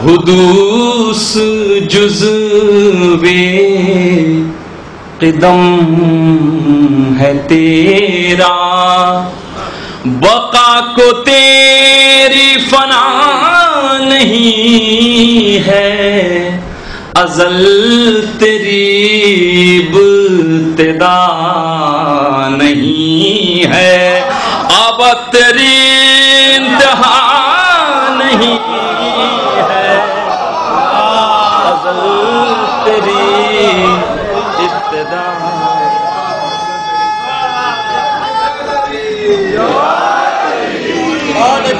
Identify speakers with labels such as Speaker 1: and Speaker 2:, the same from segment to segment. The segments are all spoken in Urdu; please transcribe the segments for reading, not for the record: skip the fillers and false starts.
Speaker 1: حدوث جزوے قدم ہے تیرا، بقا کو تیری فنا نہیں ہے، ازل تیری ابتدا نہیں ہے، اب تیری انتہا نہیں ہے، ازل تیری ابتدا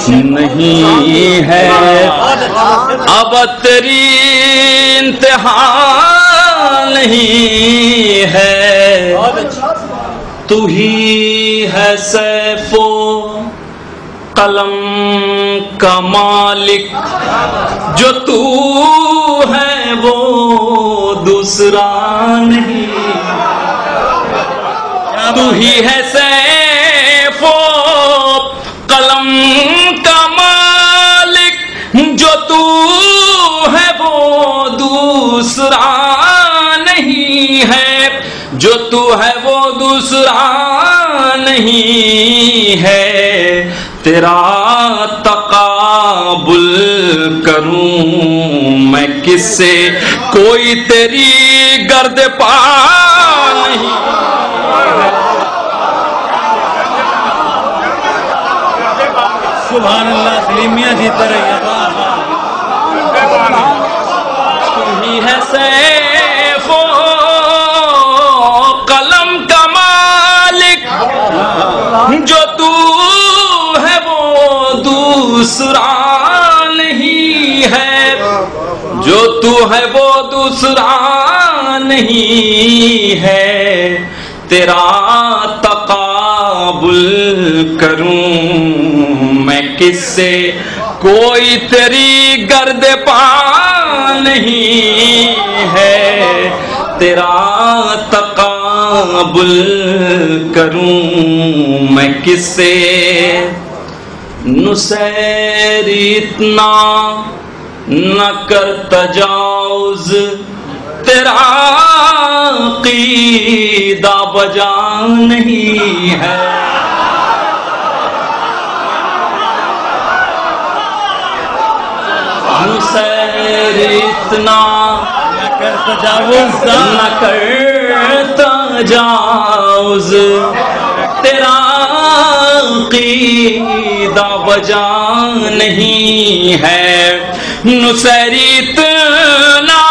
Speaker 1: نہیں ہے، اب تیری انتہا نہیں ہے، تو ہی ہے سیف و قلم کا مالک، جو تو ہے وہ دوسرا نہیں، تو ہی ہے سیف و قلم کا مالک، جو تو ہے وہ دوسرا نہیں ہے، جو تو ہے وہ دوسرا نہیں ہے، تیرا تقابل کروں میں کس سے، کوئی تیری گرد پا نہیں،
Speaker 2: سبحان اللہ، سلیم میاں جیتا رہی،
Speaker 1: تو ہی ہے سیف و قلم کا مالک، جو تو ہے وہ دوسرا نہیں ہے، جو تو ہے وہ دوسرا نہیں ہے، تیرا تقابل کروں میں کس سے، کوئی تیری گرد پا نہیں ہے، تیرا تقابل کروں میں کس سے، نصیر اتنا نہ کر تجاوز، تیرا عقیدہ بجا نہیں ہے، نصیر اتنا
Speaker 2: نہ کر تجاوز،
Speaker 1: نہ کر تجاوز، تیرا عقیدہ بجا نہیں ہے، نصیر اتنا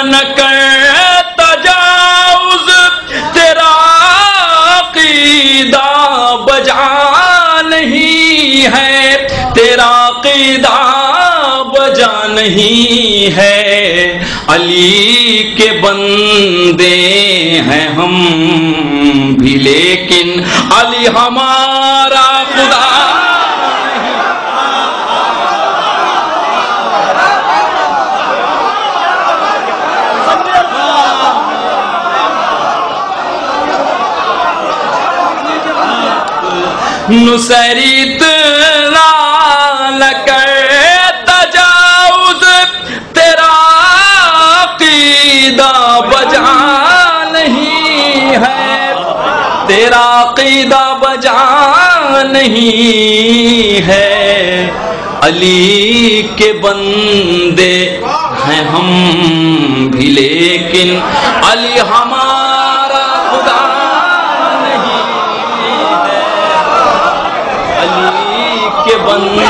Speaker 1: نہ کر تجاوز، تیرا عقیدہ بجا نہیں ہے، تیرا عقیدہ بجا نہیں ہے، علی کے بندے ہیں ہم بھی لیکن علی ہمارا خدا نصیر اتنا نہ کر تجاوز، تیرا عقیدہ بجا نہیں ہے، تیرا عقیدہ بجا نہیں ہے، علی کے بندے ہیں ہم بھی لیکن علی ہمارا خدا کے بندے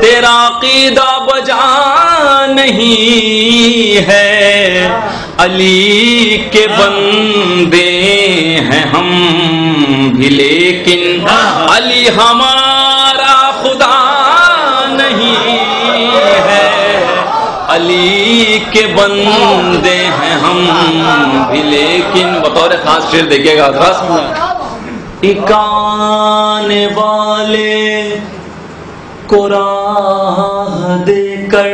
Speaker 1: تیرا عقیدہ بجا نہیں ہے، علی کے بندے ہیں ہم بھی لیکن علی ہمارا خدا نہیں ہے، علی کے بندے ہیں ہم بھی لیکن بطور خاص شعر دیکھیے گا، خاص اکانے والے کو راہ دے کر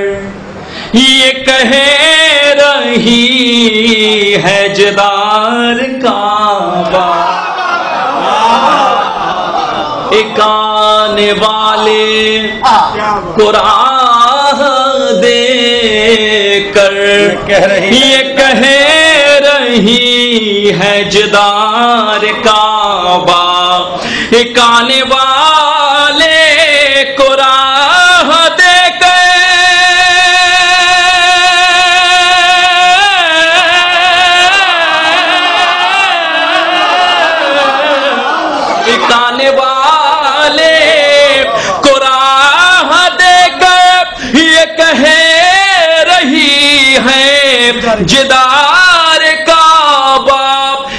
Speaker 1: یہ کہہ رہی ہے جدار کعبہ، ایک آنے والے کو راہ دے کر یہ کہہ رہی ہے جدار کعبہ، ایک آنے والے کو راہ دے کر ایک آنے والے کو راہ دے کر یہ کہہ رہی ہے جدار کعبہ،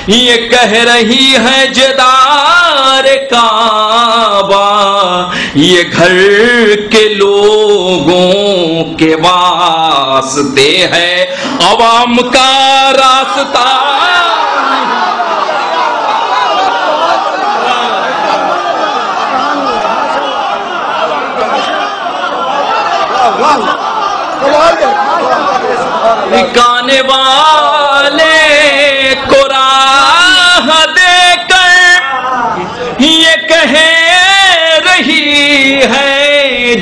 Speaker 1: یہ کہہ رہی ہے جدار کعبہ، یہ گھر کے لوگوں کے واسطے ہے، عوام کا راستہ آنے والے کو راہ دے کر یہ کہہ رہی ہے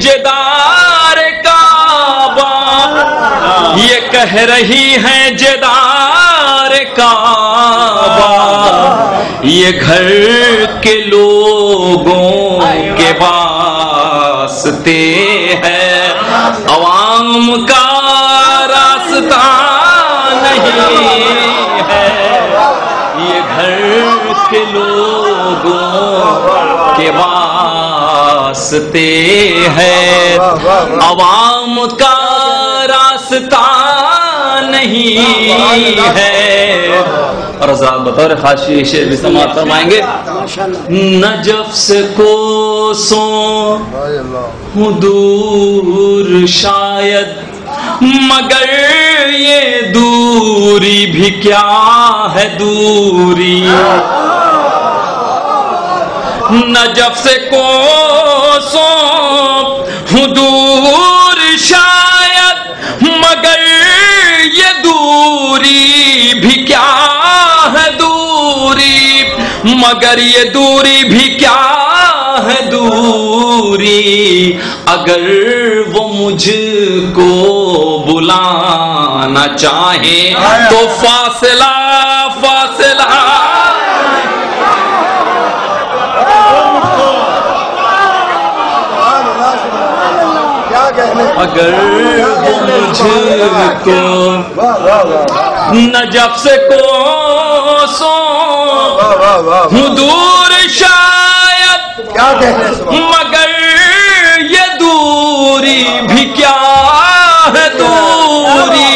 Speaker 1: جدار کعبہ، یہ کہہ رہی ہے جدار کعبہ، یہ گھر کے لوگوں کے واسطے ہے، عوام کا راستہ نہیں ہے، یہ گھر کے لوگوں کے واسطے ہے، عوام کا راستہ نہیں ہے۔ اور حضرات بطور خاصی شعر بھی سماعت فرمائیں گے۔ نجف سے کوسوں دور شاید، مگر یہ دوری بھی کیا ہے دوری، نجف سے کوسوں دور شاید، مگر یہ دوری بھی کیا ہے دوری، مگر یہ دوری بھی کیا ہے دوری، اگر وہ مجھ کو بلانا چاہیں تو فاصلہ فاصلہ، اگر وہ مجھ کو نجف سے کوسوں دور شاید، مگر یہ دوری بھی کیا ہے دوری،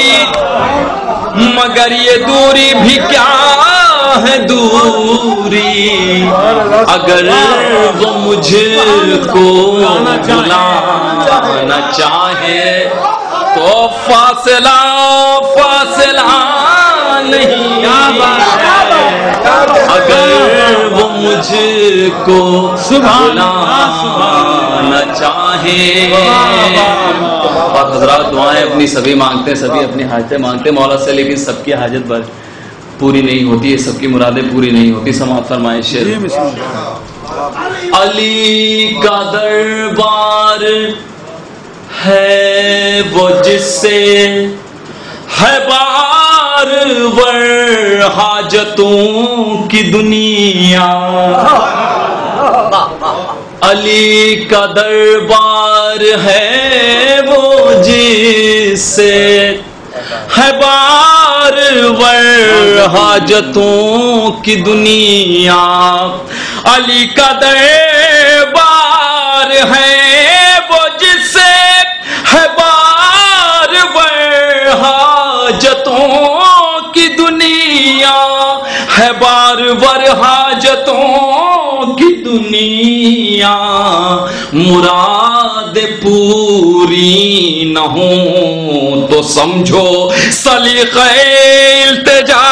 Speaker 1: مگر یہ دوری بھی کیا ہے دوری، اگر وہ مجھ کو بلانا چاہے تو فاصلہ فاصلہ نہیں، اگر وہ مجھ کو بلانا چاہے۔ اور حضرات دعائیں اپنی سبھی مانگتے ہیں، سبھی اپنی حاجتیں مانگتے ہیں مولا سے، لیکن سب کی حاجت پوری نہیں ہوتی ہے، سب کی مرادیں پوری نہیں ہوتی۔ سماعت فرمائیں شعر۔ علی کا دربار ہے وہ جس سے ہے بار ور حاجتوں کی دنیا، علی کا دربار ہے وہ جس سے ہے بار ور حاجتوں کی دنیا، علی کا دربار ہے وہ جس سے ہے بار ور حاجتوں کی دنیا، ہے بار ور حاجتوں کی دنیا، مراد پوری نہ ہوں تو سمجھو سلیقہ التجا